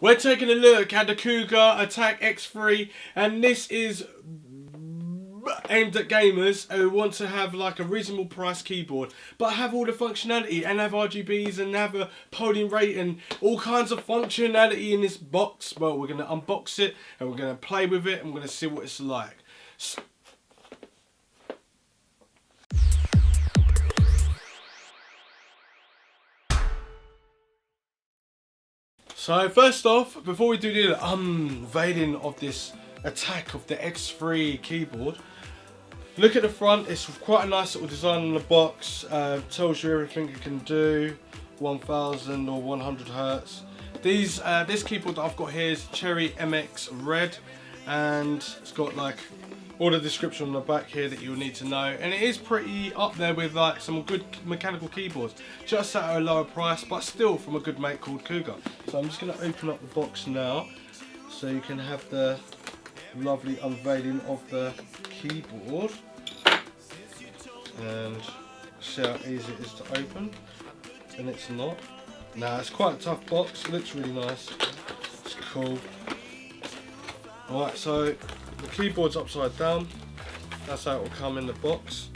we're taking a look at the Cougar Attack X3, and this is aimed at gamers who want to have like a reasonable price keyboard but have all the functionality and have RGBs and have a polling rate and all kinds of functionality in this box. Well, we're going to unbox it and we're going to play with it and we're going to see what it's like. So first off, before we do the unveiling of this Attack of the X3 keyboard, look at the front. It's quite a nice little design on the box. Tells you everything it can do, 1000 or 100 hertz. This keyboard that I've got here is Cherry MX Red, and it's got like all the description on the back here that you'll need to know, and it is pretty up there with like some good mechanical keyboards, just at a lower price but still from a good make called Cougar. So I'm just going to open up the box now so you can have the lovely unveiling of the keyboard and see how easy it is to open. And it's not. Nah, it's quite a tough box. It looks really nice. It's cool. Alright, so the keyboard's upside down. That's how it will come in the box,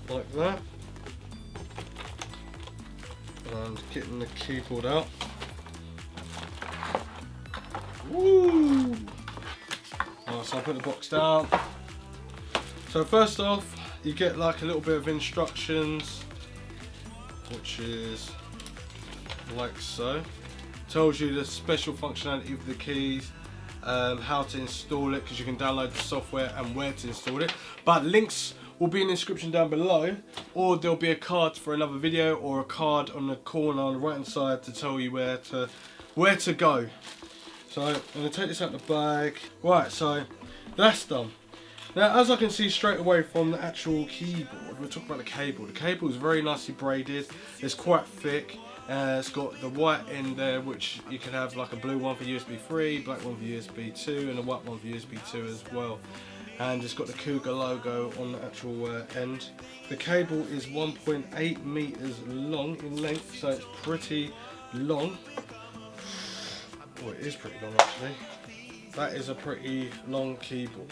like that. And getting the keyboard out. Woo! Alright, so I'll put the box down. So first off, you get like a little bit of instructions, which is like so. Tells you the special functionality of the keys, how to install it, because you can download the software and where to install it. But links will be in the description down below, or there'll be a card for another video, or a card on the corner on the right hand side to tell you where to go. So I'm going to take this out of the bag. Right, so that's done. Now, as I can see straight away from the actual keyboard, we'll talk about the cable. The cable is very nicely braided. It's quite thick. It's got the white end there, which you can have like a blue one for USB 3, black one for USB 2, and a white one for USB 2 as well. And it's got the Cougar logo on the actual end. The cable is 1.8 meters long in length, so it's pretty long. Oh, it is pretty long actually. That is a pretty long keyboard.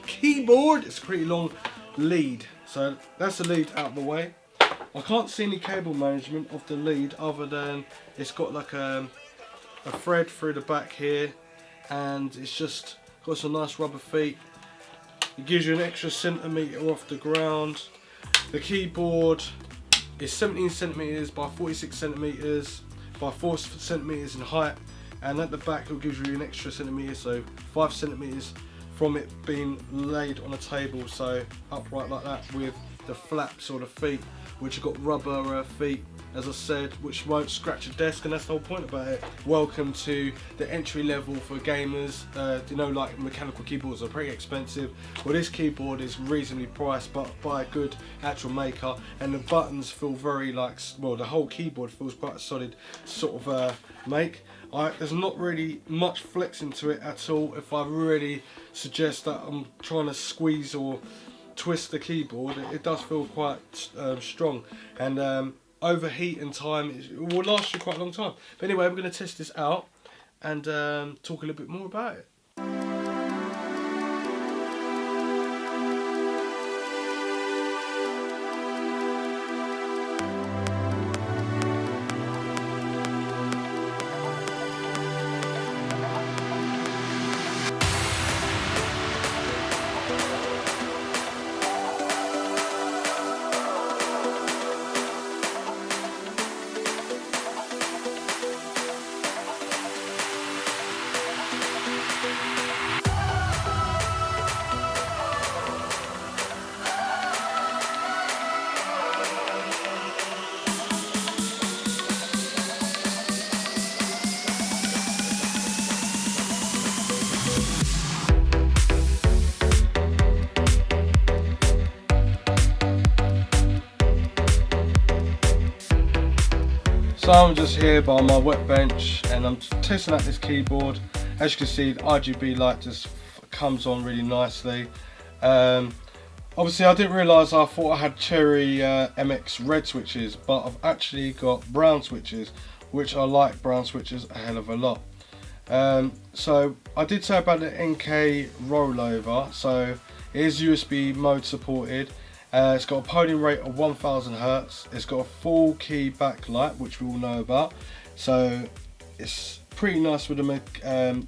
Keyboard. It's a pretty long lead. So that's the lead out of the way. I can't see any cable management of the lead other than it's got like a thread through the back here, and it's just got some nice rubber feet. It gives you an extra centimetre off the ground. The keyboard is 17 centimetres by 46 centimetres by 4 centimetres in height, and at the back it gives you an extra centimetre, so 5 centimetres from it being laid on a table, so upright like that, with the flaps or the feet, which have got rubber feet, as I said, which won't scratch a desk, and that's the whole point about it. Welcome to the entry level for gamers. You know, like mechanical keyboards are pretty expensive. Well, this keyboard is reasonably priced, but by a good actual maker, and the buttons feel very like, well, the whole keyboard feels quite a solid sort of make. There's not really much flex into it at all. If I really suggest that I'm trying to squeeze or twist the keyboard, it does feel quite strong, and overheat and time, it will last you quite a long time. But anyway, we're going to test this out and talk a little bit more about it. So I'm just here by my workbench and I'm testing out this keyboard. As you can see, the RGB light just comes on really nicely. Obviously I didn't realise, I thought I had Cherry MX red switches, but I've actually got brown switches, which I like brown switches a hell of a lot. So I did say about the NK rollover, so it is USB mode supported. It's got a polling rate of 1000 Hz. It's got a full key backlight, which we all know about. So it's pretty nice with the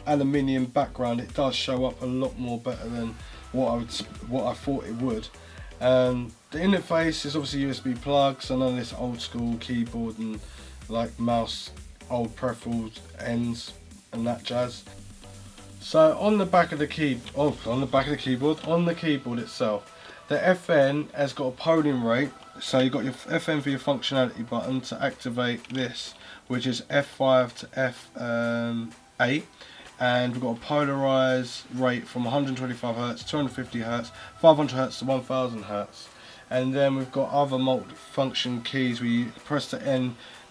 aluminium background. It does show up a lot more better than what I thought it would. The interface is obviously USB plugs, and then this old school keyboard and like mouse, old peripheral ends and that jazz. So on the back of the keyboard, on the keyboard itself, the FN has got a polling rate. So you've got your FN for your functionality button to activate this, which is F5 to F8, and we've got a polarized rate from 125 Hz, 250 Hz, 500 Hz to 1000 Hz. And then we've got other multi-function keys where you press the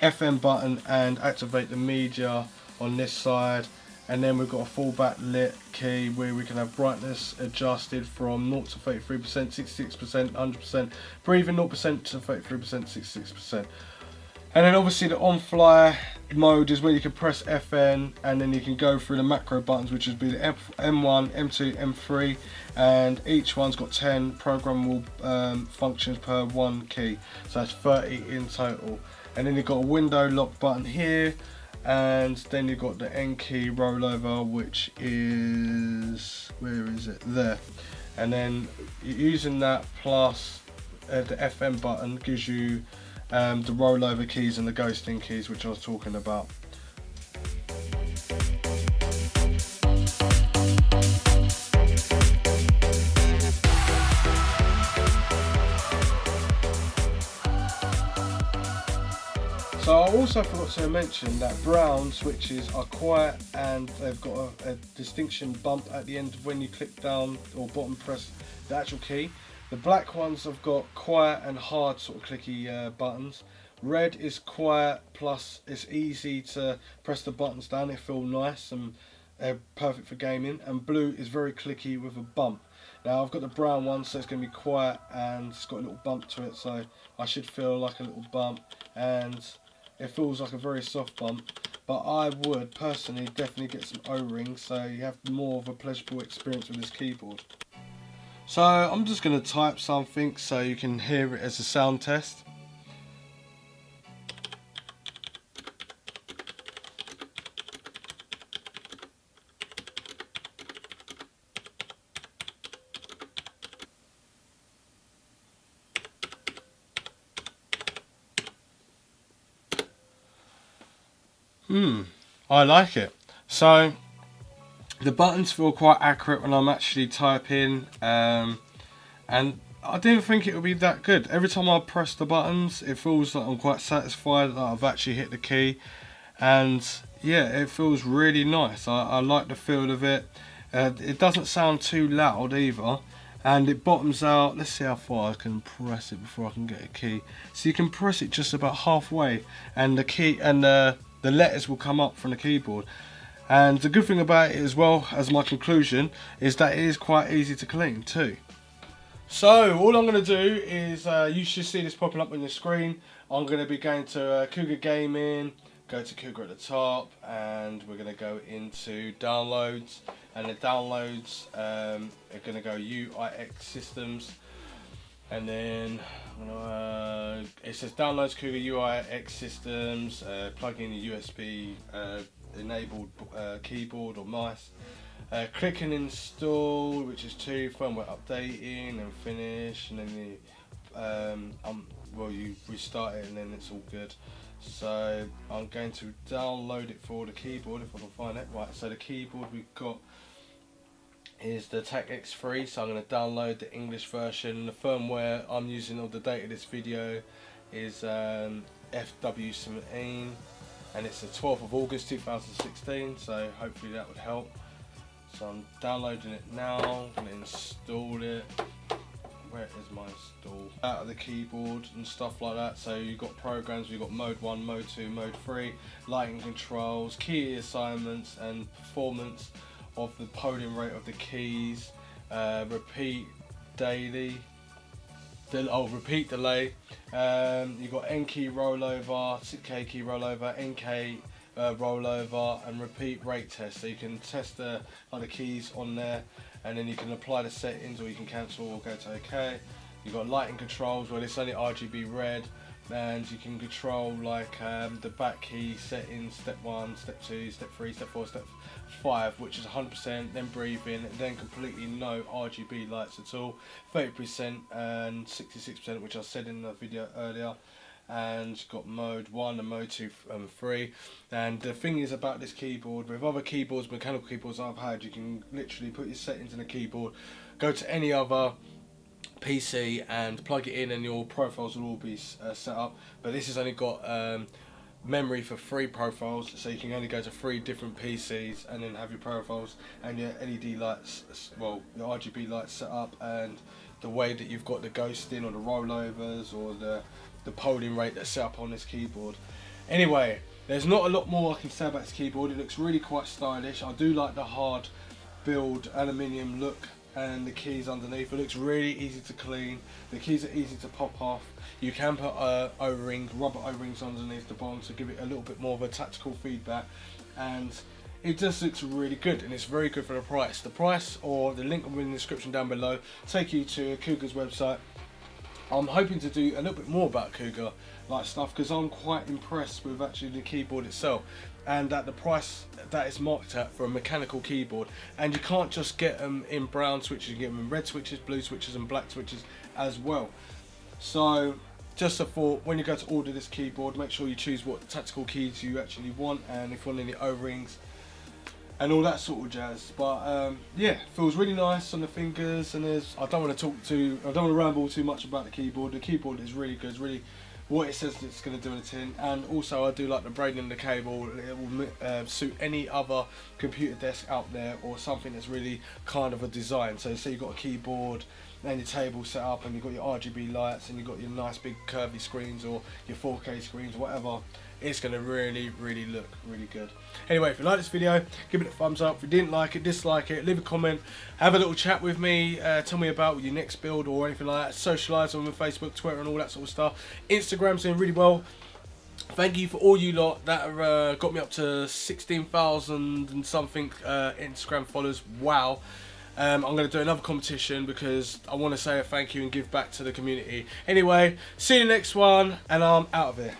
FN button and activate the media on this side. And then we've got a full backlit key where we can have brightness adjusted from 0 to 33%, 66%, 100%, breathing 0% to 33%, 66%. And then obviously the on-fly mode is where you can press FN and then you can go through the macro buttons, which would be the M1, M2, M3, and each one's got 10 programmable functions per one key, so that's 30 in total. And then you've got a window lock button here, and then you've got the N key rollover, which is, where is it, there. And then using that plus the FM button gives you the rollover keys and the ghosting keys, which I was talking about. So I also forgot to mention that brown switches are quiet and they've got a distinction bump at the end when you click down or bottom press the actual key. The black ones have got quiet and hard sort of clicky buttons. Red is quiet, plus it's easy to press the buttons down, they feel nice and they're perfect for gaming. And blue is very clicky with a bump. Now I've got the brown one, so it's going to be quiet and it's got a little bump to it, so I should feel like a little bump, and it feels like a very soft bump. But I would personally definitely get some O-rings, so you have more of a pleasurable experience with this keyboard. So I'm just going to type something so you can hear it as a sound test. I like it. So the buttons feel quite accurate when I'm actually typing, and I didn't think it would be that good. Every time I press the buttons, it feels like I'm quite satisfied that I've actually hit the key, and yeah, it feels really nice. I like the feel of it. It doesn't sound too loud either, and it bottoms out. Let's see how far I can press it before I can get a key. So you can press it just about halfway, and the key and the letters will come up from the keyboard. And the good thing about it, as well as my conclusion, is that it is quite easy to clean too. So all I'm going to do is, you should see this popping up on your screen. I'm going to be going to Cougar Gaming, go to Cougar at the top, and we're going to go into downloads. And the downloads are going to go UIX systems. And then it says downloads Cougar UIX systems, plug in the USB enabled keyboard or mouse. Click and install, which is 2, firmware updating and finish, and then you restart it and then it's all good. So I'm going to download it for the keyboard if I can find it. Right, so the keyboard we've got is the TAC X3, so I'm going to download the English version. The firmware I'm using on the date of this video is FW17, and it's the 12th of August 2016, so hopefully that would help. So I'm downloading it now, I'm going to install it. Where is my install? Out of the keyboard and stuff like that. So you've got programs, you've got mode 1, mode 2, mode 3, lighting controls, key assignments and performance of the polling rate of the keys, repeat daily, repeat delay. You've got N key rollover, K key rollover, NK rollover and repeat rate test. So you can test the other keys on there, and then you can apply the settings, or you can cancel or go to OK. You've got lighting controls, well it's only RGB red, and you can control like the back key settings, step 1, step 2, step 3, step 4, step 5, which is 100%, then breathing, and then completely no RGB lights at all, 30% and 66%, which I said in the video earlier. And you've got mode 1 and mode 2 and 3. And the thing is about this keyboard, with other keyboards, mechanical keyboards I've had, you can literally put your settings in the keyboard, go to any other PC and plug it in, and your profiles will all be set up. But this has only got memory for 3 profiles, so you can only go to 3 different PCs and then have your profiles and your LED lights, well your RGB lights set up, and the way that you've got the ghosting or the rollovers or the polling rate that's set up on this keyboard. Anyway, there's not a lot more I can say about this keyboard. It looks really quite stylish. I do like the hard build aluminium look, and the keys underneath. It looks really easy to clean. The keys are easy to pop off. You can put O-rings, rubber O-rings underneath the bottom to give it a little bit more of a tactical feedback, and it just looks really good, and it's very good for the price. The price, or the link will be in the description down below, take you to Cougar's website. I'm hoping to do a little bit more about Cougar like stuff, because I'm quite impressed with actually the keyboard itself, and at the price that it's marked at for a mechanical keyboard. And you can't just get them in brown switches, you get them in red switches, blue switches and black switches as well. So just a thought, when you go to order this keyboard, make sure you choose what tactical keys you actually want, and if you want any O-rings and all that sort of jazz. But yeah, feels really nice on the fingers, and I don't want to ramble too much about the keyboard. The keyboard is really good, it's really what it says it's going to do in the tin. And also I do like the braiding in the cable. It will suit any other computer desk out there, or something that's really kind of a design. So say you've got a keyboard and your table set up, and you've got your RGB lights, and you've got your nice big curvy screens, or your 4K screens, whatever, it's going to really look really good. Anyway, if you like this video, give it a thumbs up. If you didn't like it, dislike it, leave a comment, have a little chat with me, tell me about your next build or anything like that. Socialise on Facebook, Twitter and all that sort of stuff. Instagram's doing really well. Thank you for all you lot that have got me up to 16,000 and something Instagram followers. Wow. I'm going to do another competition because I want to say a thank you and give back to the community. Anyway, see you next one, and I'm out of here.